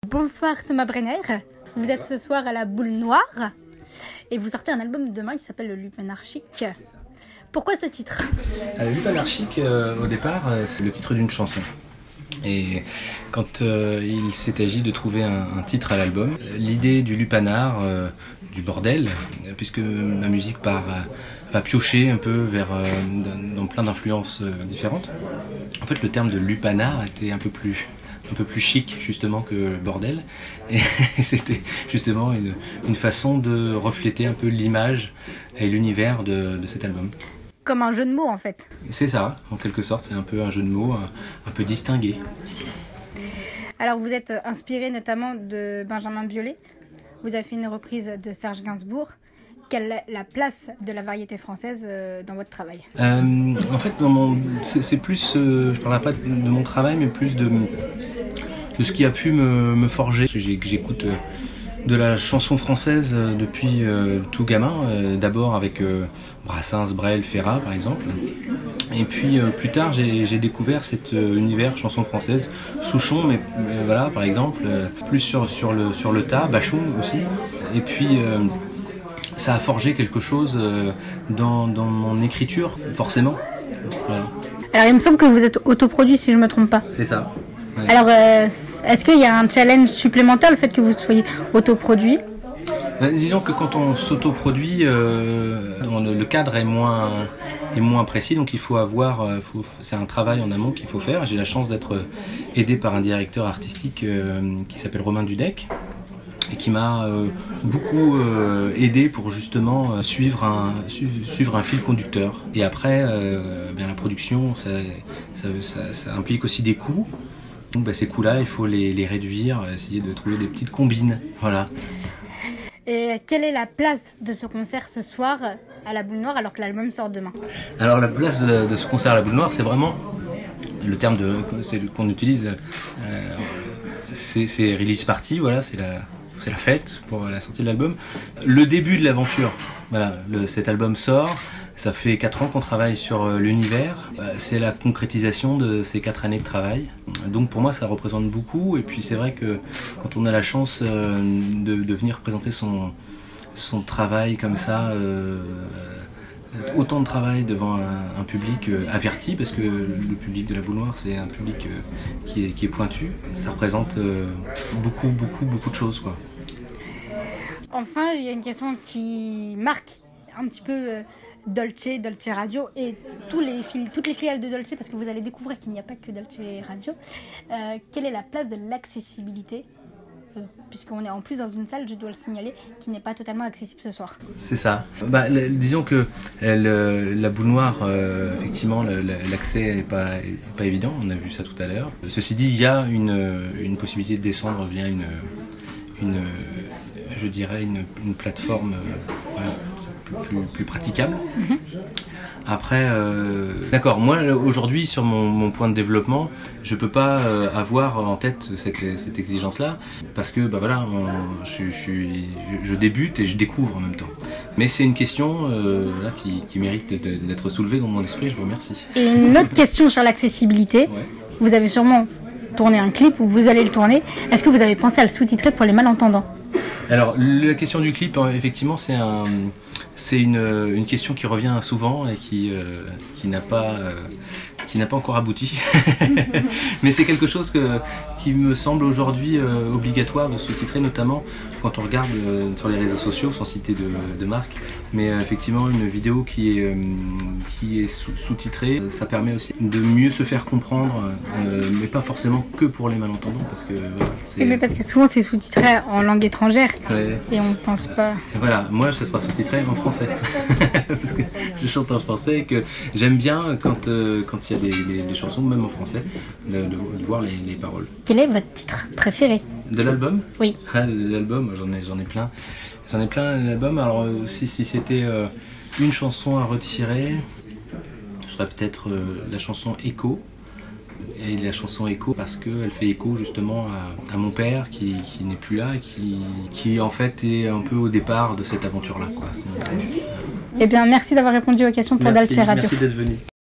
Bonsoir Thomas Brenner, vous êtes ce soir à la Boule Noire et vous sortez un album demain qui s'appelle Le Lupanarchique. Pourquoi ce titre? Le Lupanarchique, au départ, c'est le titre d'une chanson. Et quand il s'est agi de trouver un titre à l'album, l'idée du lupanar, du bordel, puisque ma musique va piocher un peu dans plein d'influences différentes. En fait, le terme de lupanar était un peu plus chic justement que bordel, et c'était justement une façon de refléter un peu l'image et l'univers de cet album. Comme un jeu de mots en fait. C'est ça, en quelque sorte, c'est un peu un jeu de mots un peu distingué. Alors vous êtes inspiré notamment de Benjamin Biolay, vous avez fait une reprise de Serge Gainsbourg. Quelle est la place de la variété française dans votre travail? En fait, c'est plus, je parlerai pas de mon travail, mais plus de ce qui a pu me forger. J'écoute de la chanson française depuis tout gamin, d'abord avec Brassens, Brel, Ferrat par exemple. Et puis plus tard, j'ai découvert cet univers chanson française, Souchon, mais voilà par exemple, plus sur le tas, Bachung aussi. Et puis ça a forgé quelque chose dans mon écriture, forcément. Voilà. Alors il me semble que vous êtes autoproduit si je ne me trompe pas. C'est ça. Ouais. Alors est-ce qu'il y a un challenge supplémentaire le fait que vous soyez autoproduit? Disons que quand on s'autoproduit, le cadre est moins précis, donc il faut c'est un travail en amont qu'il faut faire. J'ai la chance d'être aidé par un directeur artistique qui s'appelle Romain Dudek, et qui m'a beaucoup aidé pour justement suivre un fil conducteur. Et après, la production, ça implique aussi des coûts. Donc ces coûts-là, il faut les réduire, essayer de trouver des petites combines. Voilà. Et quelle est la place de ce concert ce soir à la Boule Noire alors que l'album sort demain? Alors la place de ce concert à la Boule Noire, c'est vraiment le terme qu'on utilise, c'est release party, voilà, c'est la fête pour la sortie de l'album. Le début de l'aventure, voilà, cet album sort, ça fait 4 ans qu'on travaille sur l'univers, c'est la concrétisation de ces 4 années de travail. Donc pour moi ça représente beaucoup, et puis c'est vrai que quand on a la chance de venir présenter son travail comme ça, autant de travail devant un public averti, parce que le public de la Boule Noire c'est un public qui est pointu, ça représente beaucoup de choses, quoi. Enfin, il y a une question qui marque un petit peu Dolce Radio et toutes les filiales de Dolce, parce que vous allez découvrir qu'il n'y a pas que Dolce Radio. Quelle est la place de l'accessibilité, puisqu'on est en plus dans une salle, je dois le signaler, qui n'est pas totalement accessible ce soir? C'est ça. Disons que la Boule Noire, effectivement, l'accès n'est pas évident, on a vu ça tout à l'heure. Ceci dit, il y a une possibilité de descendre via je dirais une plateforme plus praticable. Après, d'accord, moi aujourd'hui sur mon point de développement, je peux pas avoir en tête cette exigence-là, parce que voilà, je débute et je découvre en même temps. Mais c'est une question là qui mérite d'être soulevée dans mon esprit, je vous remercie. Et une autre question sur l'accessibilité, ouais. Vous avez sûrement tourné un clip, ou vous allez le tourner. Est-ce que vous avez pensé à le sous-titrer pour les malentendants? Alors la question du clip, effectivement, c'est une question qui revient souvent et qui n'a pas encore abouti. Mais c'est quelque chose qui me semble aujourd'hui obligatoire de sous-titrer, notamment quand on regarde sur les réseaux sociaux, sans citer de marque. Mais effectivement, une vidéo qui est sous-titrée, ça permet aussi de mieux se faire comprendre, mais pas forcément que pour les malentendants, parce que voilà, mais parce que souvent c'est sous-titré en langue étrangère, ouais. Et on pense pas. Et voilà, moi ça sera sous-titré en français, parce que je chante en français et que j'aime bien quand il y a des chansons, même en français, de voir les paroles. Quel est votre titre préféré de l'album? Oui. De l'album, j'en ai plein. J'en ai plein l'album. Alors si c'était une chanson à retirer, ce serait peut-être la chanson Écho. Et la chanson Écho parce qu'elle fait écho justement à mon père qui n'est plus là, qui en fait est un peu au départ de cette aventure-là, quoi. Eh bien, merci d'avoir répondu aux questions pour Dolce Radio. Merci d'être venu.